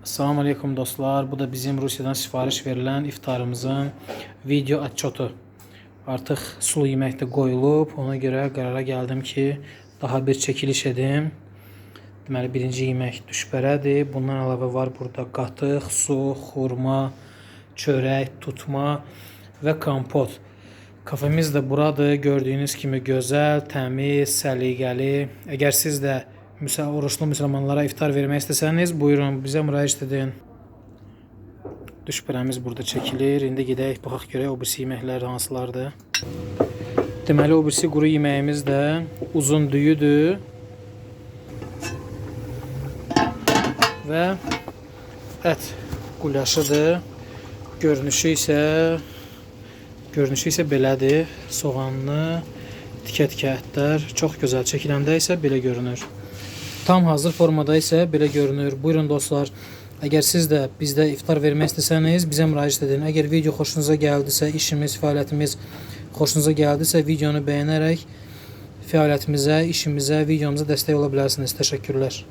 Assalamu aleykum dostlar. Bu da bizim Rusiyadan sifariş verilen iftarımızın video atçotu. Artıq sulu yemək də qoyulub. Ona görə qərara gəldim ki, daha bir çəkiliş edim. Deməli, birinci yemək düşbərədir. Bundan əlavə var burada qatıq, su, xurma, çörək, tutma və kompot. Kafemiz də buradır. Gördüyünüz kimi gözəl, təmiz, səliqəli. Əgər siz də oruçlu müsəlmanlara iftar vermək istəsəniz, buyurun, bizə müraciət edin. Düşbərəmiz burada çəkilir. İndi gedək, baxaq görək o birisi yeməklər hansılardır. Deməli, o birisi quru yeməyimiz də uzun düyüdür. Və ət qulaşıdır. Görünüşü isə belədir. Soğanlı, tikə-tikə ətlər. Çox gözəl. Çəkiləndə isə belə görünür. Tam hazır formada isə belə görünür. Buyurun dostlar, əgər siz də bizdə iftar vermək istəsəniz, bizə müraciət edin. Əgər video xoşunuza gəldisə, işimiz, fəaliyyətimiz xoşunuza gəldisə, videonu bəyənərək fəaliyyətimizə, işimizə, videomuza dəstək ola bilərsiniz. Təşəkkürlər.